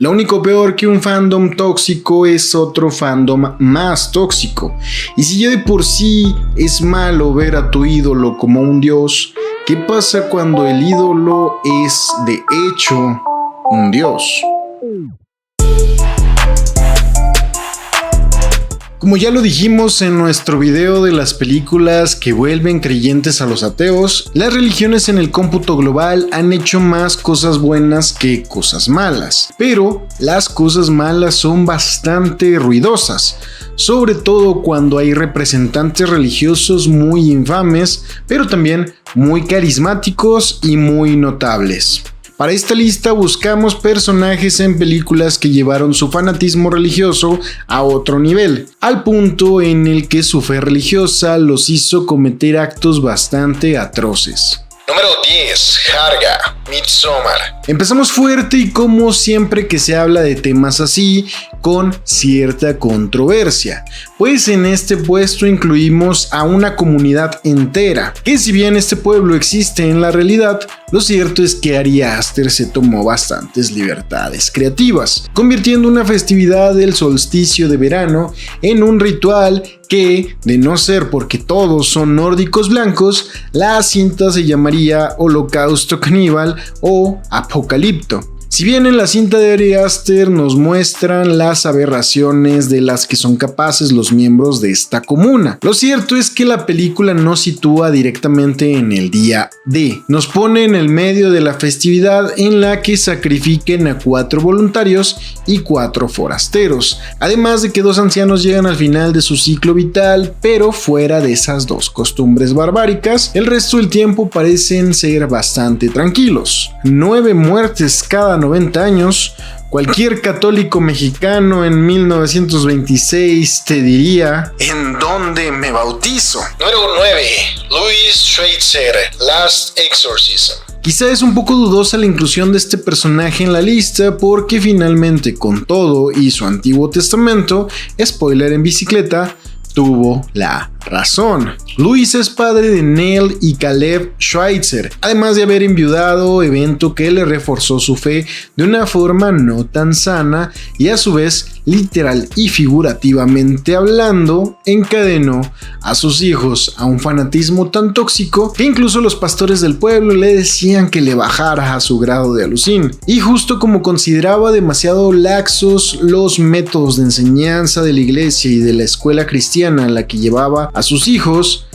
Lo único peor que un fandom tóxico es otro fandom más tóxico. Y si ya de por sí es malo ver a tu ídolo como un dios, ¿qué pasa cuando el ídolo es de hecho un dios? Como ya lo dijimos en nuestro video de las películas que vuelven creyentes a los ateos, las religiones en el cómputo global han hecho más cosas buenas que cosas malas, pero las cosas malas son bastante ruidosas, sobre todo cuando hay representantes religiosos muy infames, pero también muy carismáticos y muy notables. Para esta lista buscamos personajes en películas que llevaron su fanatismo religioso a otro nivel, al punto en el que su fe religiosa los hizo cometer actos bastante atroces. Número 10. Harga, Midsommar. Empezamos fuerte y como siempre que se habla de temas así, con cierta controversia, pues en este puesto incluimos a una comunidad entera, que si bien este pueblo existe en la realidad, lo cierto es que Ari Aster se tomó bastantes libertades creativas, convirtiendo una festividad del solsticio de verano en un ritual que, de no ser porque todos son nórdicos blancos, la cinta se llamaría Holocausto Caníbal o Apocalipto. Si bien en la cinta de Ari Aster nos muestran las aberraciones de las que son capaces los miembros de esta comuna, lo cierto es que la película no sitúa directamente en el día D. Nos pone en el medio de la festividad en la que sacrifiquen a 4 voluntarios y 4 forasteros, además de que 2 ancianos llegan al final de su ciclo vital, pero fuera de esas 2 costumbres barbáricas, el resto del tiempo parecen ser bastante tranquilos. 9 muertes cada 90 años, cualquier católico mexicano en 1926 te diría: ¿en dónde me bautizo? Número 9. Louis Schweitzer, Last Exorcism. Quizá es un poco dudosa la inclusión de este personaje en la lista porque finalmente, con todo y su Antiguo Testamento, spoiler en bicicleta, tuvo la razón. Louis es padre de Neil y Caleb Schweitzer, además de haber enviudado, evento que le reforzó su fe de una forma no tan sana y a su vez, literal y figurativamente hablando, encadenó a sus hijos a un fanatismo tan tóxico que incluso los pastores del pueblo le decían que le bajara a su grado de alucín. Y justo como consideraba demasiado laxos los métodos de enseñanza de la iglesia y de la escuela cristiana en la que llevaba a sus hijos,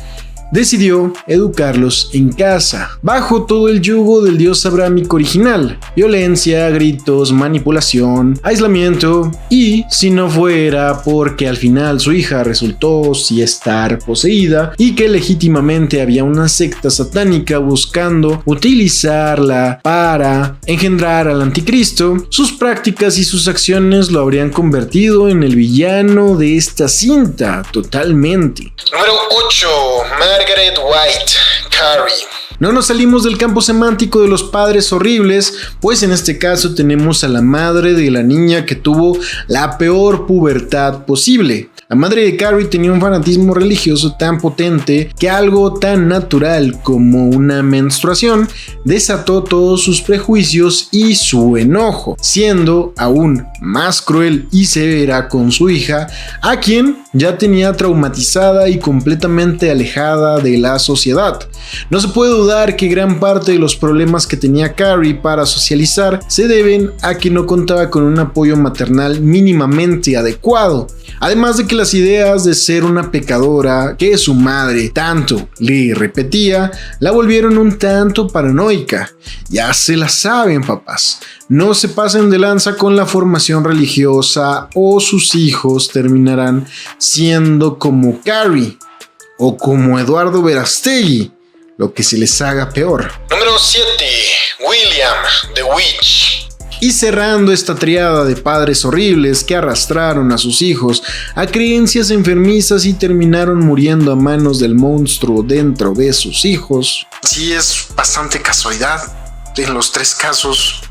decidió educarlos en casa, bajo todo el yugo del dios abrámico original: violencia, gritos, manipulación, aislamiento, y si no fuera porque al final su hija resultó sí estar poseída y que legítimamente había una secta satánica buscando utilizarla para engendrar al anticristo, sus prácticas y sus acciones lo habrían convertido en el villano de esta cinta totalmente. Número 8. Margaret White, Carrie. No nos salimos del campo semántico de los padres horribles, pues en este caso tenemos a la madre de la niña que tuvo la peor pubertad posible. La madre de Carrie tenía un fanatismo religioso tan potente que algo tan natural como una menstruación desató todos sus prejuicios y su enojo, siendo aún más cruel y severa con su hija, a quien ya tenía traumatizada y completamente alejada de la sociedad. No se puede dudar que gran parte de los problemas que tenía Carrie para socializar se deben a que no contaba con un apoyo maternal mínimamente adecuado, además de que las ideas de ser una pecadora que su madre tanto le repetía la volvieron un tanto paranoica. Ya se la saben, papás, no se pasen de lanza con la formación religiosa o sus hijos terminarán siendo como Carrie o como Eduardo Verástegui, lo que se les haga peor. Número 7. William, The Witch. Y cerrando esta triada de padres horribles que arrastraron a sus hijos a creencias enfermizas y terminaron muriendo a manos del monstruo dentro de sus hijos. Sí, es bastante casualidad en los 3 casos.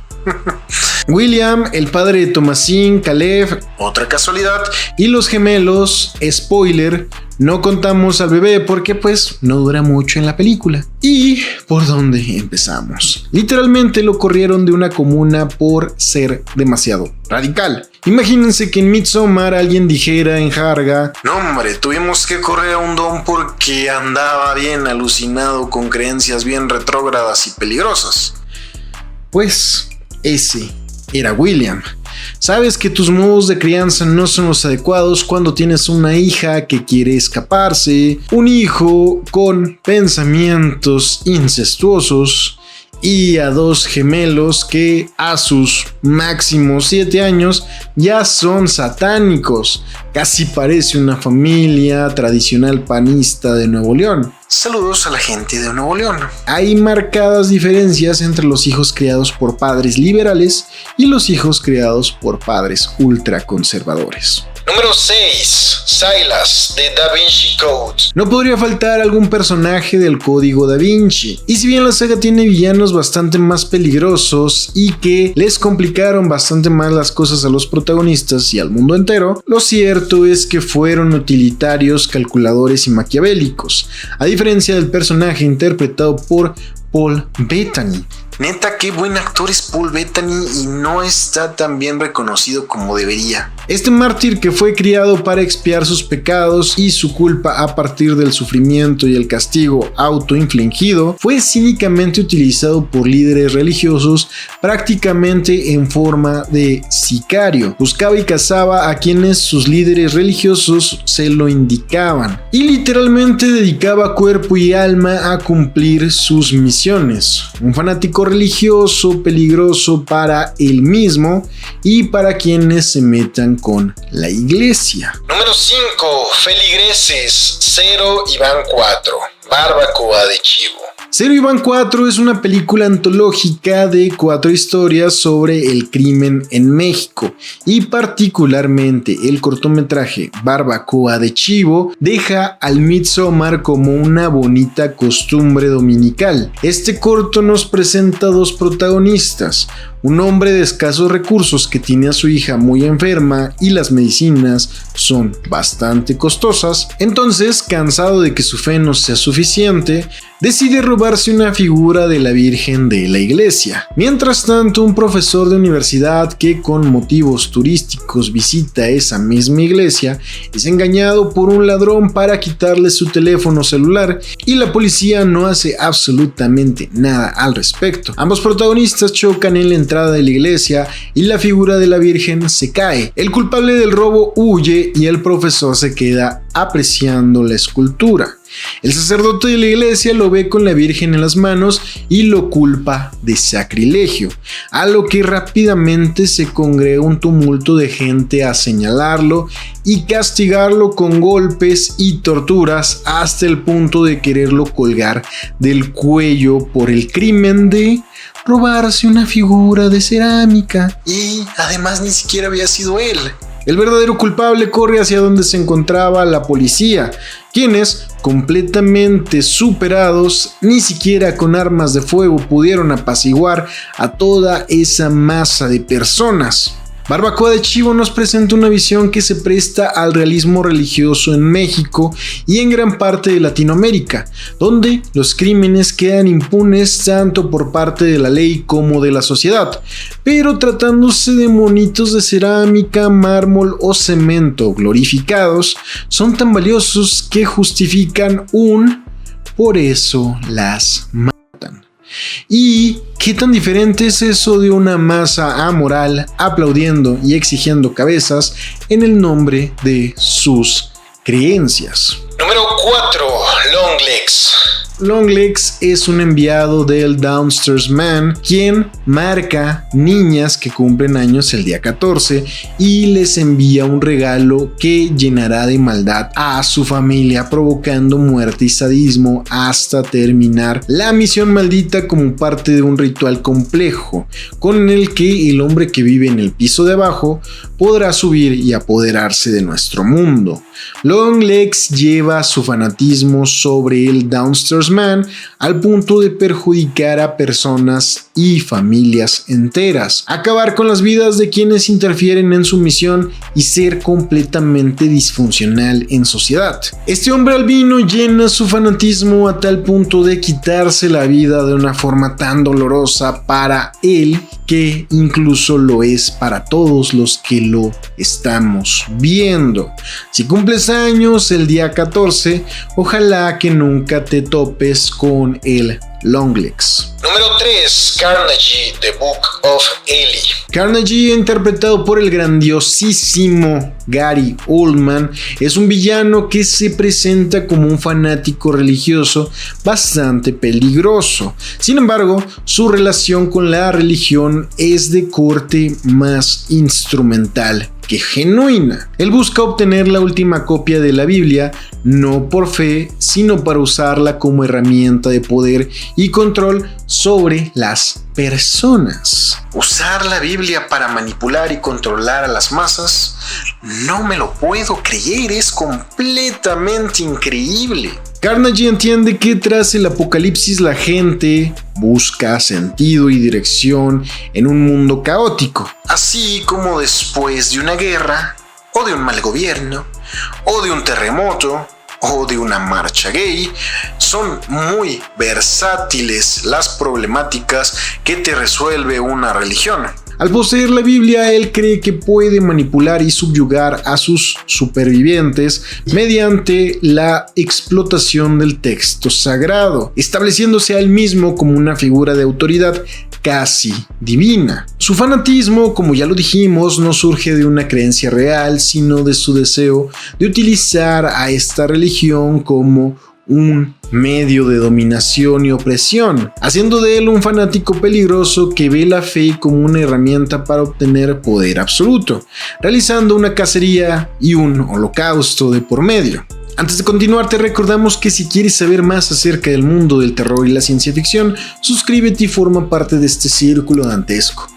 William, el padre de Thomasin, Caleb, otra casualidad, y los gemelos, spoiler, No contamos al bebé porque pues no dura mucho en la película. ¿Y por dónde empezamos? Literalmente lo corrieron de una comuna por ser demasiado radical. Imagínense que en Midsommar alguien dijera en jarga: no hombre, tuvimos que correr a un don porque andaba bien alucinado con creencias bien retrógradas y peligrosas. Pues ese era William. Sabes que tus modos de crianza no son los adecuados cuando tienes una hija que quiere escaparse, un hijo con pensamientos incestuosos y a dos gemelos que a sus máximos 7 años ya son satánicos. Casi parece una familia tradicional panista de Nuevo León. Saludos a la gente de Nuevo León. Hay marcadas diferencias entre los hijos criados por padres liberales y los hijos criados por padres ultraconservadores. Número 6. Silas, de Da Vinci Code. No podría faltar algún personaje del Código Da Vinci. Y si bien la saga tiene villanos bastante más peligrosos y que les complicaron bastante más las cosas a los protagonistas y al mundo entero, lo cierto es que fueron utilitarios, calculadores y maquiavélicos, a diferencia del personaje interpretado por Paul Bettany. Neta, qué buen actor es Paul Bettany y no está tan bien reconocido como debería. Este mártir que fue criado para expiar sus pecados y su culpa a partir del sufrimiento y el castigo autoinfligido, fue cínicamente utilizado por líderes religiosos prácticamente en forma de sicario. Buscaba y cazaba a quienes sus líderes religiosos se lo indicaban y literalmente dedicaba cuerpo y alma a cumplir sus misiones. Un fanático religioso peligroso para él mismo y para quienes se metan con la iglesia. Número 5. Feligreses, 0 y van 4. Barbacoa de chivo. 0 y van 4 es una película antológica de 4 historias sobre el crimen en México y particularmente el cortometraje Barbacoa de Chivo deja al Midsommar como una bonita costumbre dominical. Este corto nos presenta 2 protagonistas, un hombre de escasos recursos que tiene a su hija muy enferma y las medicinas son bastante costosas, entonces cansado de que su fe no sea suficiente, decide robarse una figura de la Virgen de la iglesia. Mientras tanto, un profesor de universidad que con motivos turísticos visita esa misma iglesia es engañado por un ladrón para quitarle su teléfono celular y la policía no hace absolutamente nada al respecto. Ambos protagonistas chocan en la entrada de la iglesia y la figura de la Virgen se cae. El culpable del robo huye y el profesor se queda apreciando la escultura. El sacerdote de la iglesia lo ve con la Virgen en las manos y lo culpa de sacrilegio, a lo que rápidamente se congrega un tumulto de gente a señalarlo y castigarlo con golpes y torturas hasta el punto de quererlo colgar del cuello por el crimen de robarse una figura de cerámica. Y además ni siquiera había sido él. El verdadero culpable corre hacia donde se encontraba la policía, quienes, completamente superados, ni siquiera con armas de fuego pudieron apaciguar a toda esa masa de personas. Barbacoa de Chivo nos presenta una visión que se presta al realismo religioso en México y en gran parte de Latinoamérica, donde los crímenes quedan impunes tanto por parte de la ley como de la sociedad, pero tratándose de monitos de cerámica, mármol o cemento glorificados, son tan valiosos que justifican un "por eso las matan". ¿Y qué tan diferente es eso de una masa amoral aplaudiendo y exigiendo cabezas en el nombre de sus creencias? Número 4. Longlegs. Longlegs es un enviado del Downstairs Man, quien marca niñas que cumplen años el día 14 y les envía un regalo que llenará de maldad a su familia, provocando muerte y sadismo hasta terminar la misión maldita como parte de un ritual complejo, con el que el hombre que vive en el piso de abajo podrá subir y apoderarse de nuestro mundo. Longlegs lleva su fanatismo sobre el Downstairs Man al punto de perjudicar a personas y familias enteras, acabar con las vidas de quienes interfieren en su misión y ser completamente disfuncional en sociedad. Este hombre albino llena su fanatismo a tal punto de quitarse la vida de una forma tan dolorosa para él que incluso lo es para todos los que lo estamos viendo. Si cumples años el día 14, ojalá que nunca te topes con el Longlegs. Número 3. Carnage, The Book of Eli. Carnage, interpretado por el grandiosísimo Gary Oldman, es un villano que se presenta como un fanático religioso bastante peligroso. Sin embargo, su relación con la religión es de corte más instrumental que genuina. Él busca obtener la última copia de la Biblia, no por fe, sino para usarla como herramienta de poder y control sobre las personas. ¿Usar la Biblia para manipular y controlar a las masas? No me lo puedo creer, es completamente increíble. Carnage entiende que tras el apocalipsis la gente busca sentido y dirección en un mundo caótico. Así como después de una guerra, o de un mal gobierno, o de un terremoto, o de una marcha gay, son muy versátiles las problemáticas que te resuelve una religión. Al poseer la Biblia, él cree que puede manipular y subyugar a sus supervivientes mediante la explotación del texto sagrado, estableciéndose a él mismo como una figura de autoridad casi divina. Su fanatismo, como ya lo dijimos, no surge de una creencia real, sino de su deseo de utilizar a esta religión como un medio de dominación y opresión, haciendo de él un fanático peligroso que ve la fe como una herramienta para obtener poder absoluto, realizando una cacería y un holocausto de por medio. Antes de continuar, te recordamos que si quieres saber más acerca del mundo del terror y la ciencia ficción, suscríbete y forma parte de este círculo dantesco.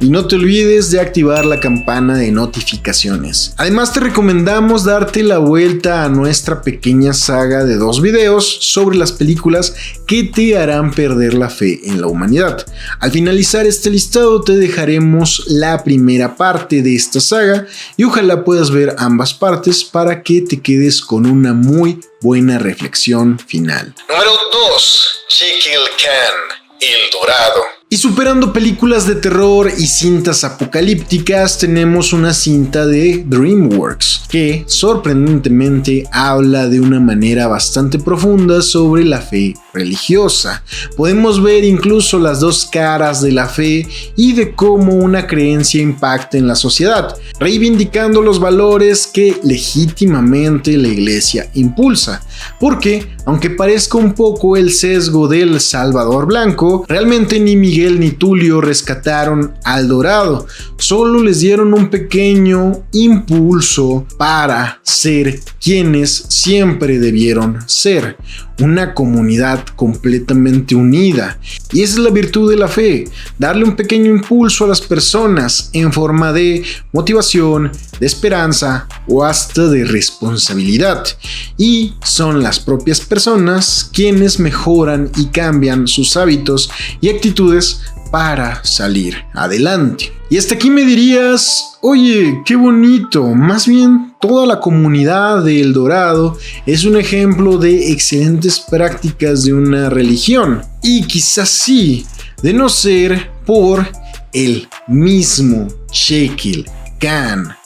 Y no te olvides de activar la campana de notificaciones. Además, te recomendamos darte la vuelta a nuestra pequeña saga de 2 videos sobre las películas que te harán perder la fe en la humanidad. Al finalizar este listado te dejaremos la primera parte de esta saga y ojalá puedas ver ambas partes para que te quedes con una muy buena reflexión final. Número 2. Jekyll Khan, El Dorado. Y superando películas de terror y cintas apocalípticas, tenemos una cinta de DreamWorks que sorprendentemente habla de una manera bastante profunda sobre la fe religiosa. Podemos ver incluso las dos caras de la fe y de cómo una creencia impacta en la sociedad, reivindicando los valores que legítimamente la iglesia impulsa. Porque, aunque parezca un poco el sesgo del Salvador Blanco, realmente ni Miguel ni Tulio rescataron al Dorado, solo les dieron un pequeño impulso para ser quienes siempre debieron ser, una comunidad completamente unida. Y esa es la virtud de la fe, darle un pequeño impulso a las personas en forma de motivación, de esperanza o hasta de responsabilidad. Y son las propias personas quienes mejoran y cambian sus hábitos y actitudes para salir adelante. Y hasta aquí me dirías, oye, qué bonito. Más bien, toda la comunidad de El Dorado es un ejemplo de excelentes prácticas de una religión. Y quizás sí, de no ser por el mismo Jekyll Khan,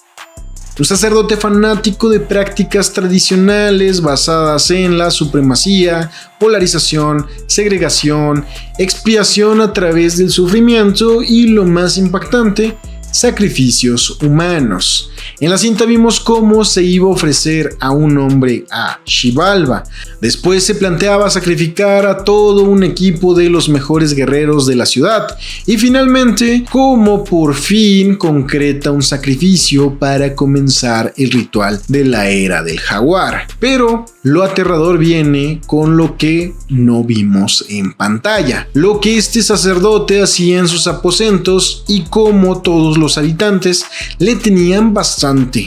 un sacerdote fanático de prácticas tradicionales basadas en la supremacía, polarización, segregación, expiación a través del sufrimiento y, lo más impactante, sacrificios humanos. En la cinta vimos cómo se iba a ofrecer a un hombre a Xibalba. Después se planteaba sacrificar a todo un equipo de los mejores guerreros de la ciudad. Y finalmente, cómo por fin concreta un sacrificio para comenzar el ritual de la era del jaguar. Pero lo aterrador viene con lo que no vimos en pantalla. Lo que este sacerdote hacía en sus aposentos y cómo todos los habitantes le tenían bastante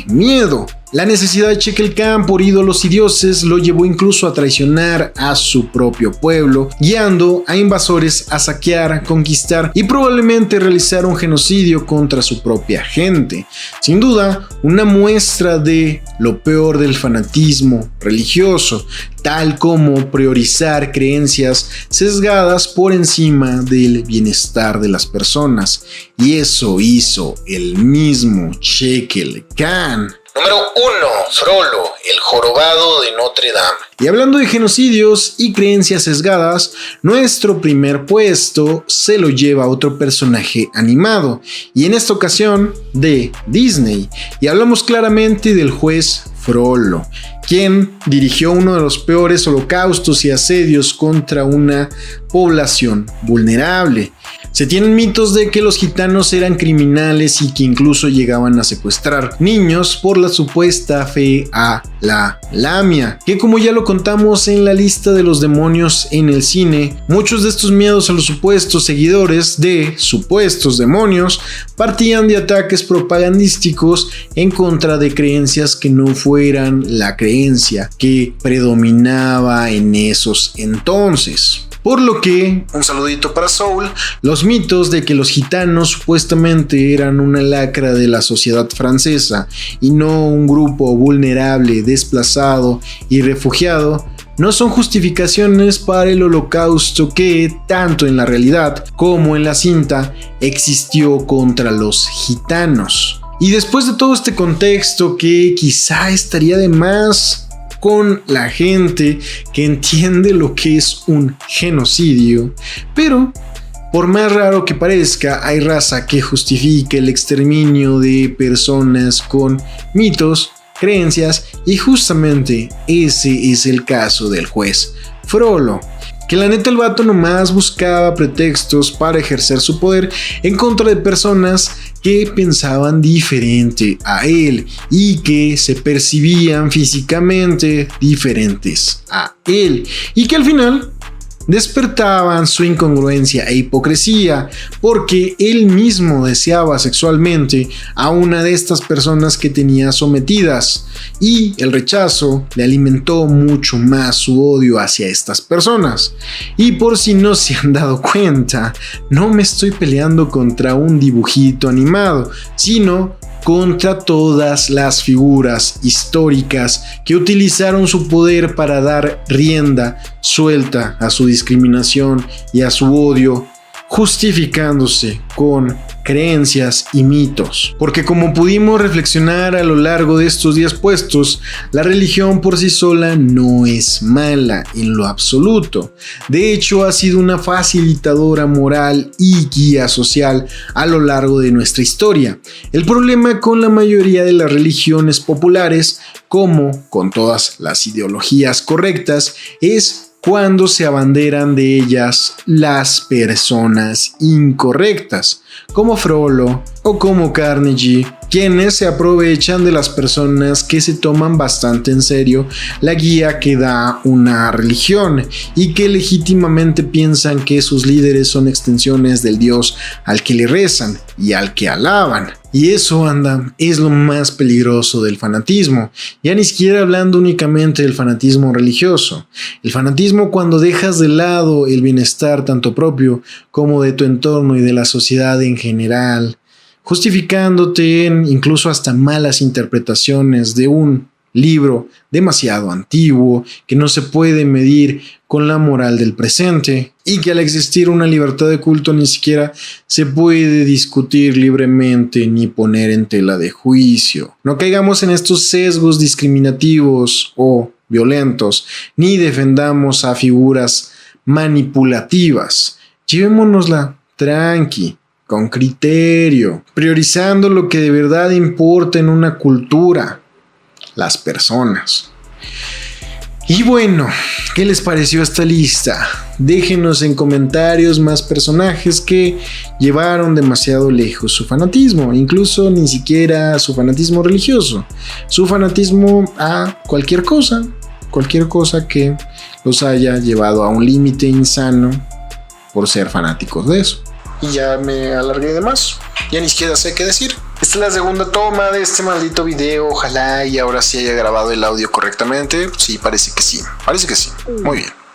miedo. La necesidad de Chekel Khan por ídolos y dioses lo llevó incluso a traicionar a su propio pueblo, guiando a invasores a saquear, conquistar y probablemente realizar un genocidio contra su propia gente. Sin duda, una muestra de lo peor del fanatismo religioso, tal como priorizar creencias sesgadas por encima del bienestar de las personas. Y eso hizo el mismo Chekel Khan. Número 1. Frollo, el jorobado de Notre Dame. Y hablando de genocidios y creencias sesgadas, nuestro primer puesto se lo lleva otro personaje animado, y en esta ocasión de Disney. Y hablamos claramente del juez Frollo, quien dirigió uno de los peores holocaustos y asedios contra una población vulnerable. Se tienen mitos de que los gitanos eran criminales y que incluso llegaban a secuestrar niños por la supuesta fe a la lamia, que como ya lo contamos en la lista de los demonios en el cine, muchos de estos miedos a los supuestos seguidores de supuestos demonios partían de ataques propagandísticos en contra de creencias que no fueran la creencia que predominaba en esos entonces. Por lo que, un saludito para Soul, los mitos de que los gitanos supuestamente eran una lacra de la sociedad francesa y no un grupo vulnerable, desplazado y refugiado, no son justificaciones para el holocausto que, tanto en la realidad como en la cinta, existió contra los gitanos. Y después de todo este contexto que quizá estaría de más con la gente que entiende lo que es un genocidio, pero por más raro que parezca, hay raza que justifica el exterminio de personas con mitos, creencias, y justamente ese es el caso del juez Frollo, que la neta el vato nomás buscaba pretextos para ejercer su poder en contra de personas que pensaban diferente a él y que se percibían físicamente diferentes a él, y que al final despertaban su incongruencia e hipocresía porque él mismo deseaba sexualmente a una de estas personas que tenía sometidas, y el rechazo le alimentó mucho más su odio hacia estas personas. Y por si no se han dado cuenta, no me estoy peleando contra un dibujito animado, sino contra todas las figuras históricas que utilizaron su poder para dar rienda suelta a su discriminación y a su odio, justificándose con creencias y mitos. Porque como pudimos reflexionar a lo largo de estos días puestos, la religión por sí sola no es mala en lo absoluto. De hecho, ha sido una facilitadora moral y guía social a lo largo de nuestra historia. El problema con la mayoría de las religiones populares, como con todas las ideologías correctas, es cuando se abanderan de ellas las personas incorrectas, como Frollo o como Carnegie, quienes se aprovechan de las personas que se toman bastante en serio la guía que da una religión y que legítimamente piensan que sus líderes son extensiones del Dios al que le rezan y al que alaban. Y eso, anda, es lo más peligroso del fanatismo, ya ni siquiera hablando únicamente del fanatismo religioso. El fanatismo cuando dejas de lado el bienestar tanto propio como de tu entorno y de la sociedad en general, justificándote en incluso hasta malas interpretaciones de un libro demasiado antiguo que no se puede medir con la moral del presente, y que al existir una libertad de culto ni siquiera se puede discutir libremente ni poner en tela de juicio. No caigamos en estos sesgos discriminativos o violentos, ni defendamos a figuras manipulativas. Llevémonosla tranqui, con criterio, priorizando lo que de verdad importa en una cultura: las personas. Y bueno, ¿qué les pareció esta lista? Déjenos en comentarios más personajes que llevaron demasiado lejos su fanatismo, incluso ni siquiera su fanatismo religioso, su fanatismo a cualquier cosa que los haya llevado a un límite insano por ser fanáticos de eso. Y ya me alargué de más, ya ni siquiera sé qué decir. Esta es la segunda toma de este maldito video. Ojalá y ahora sí haya grabado el audio correctamente. Sí, parece que sí. Parece que sí. Muy bien.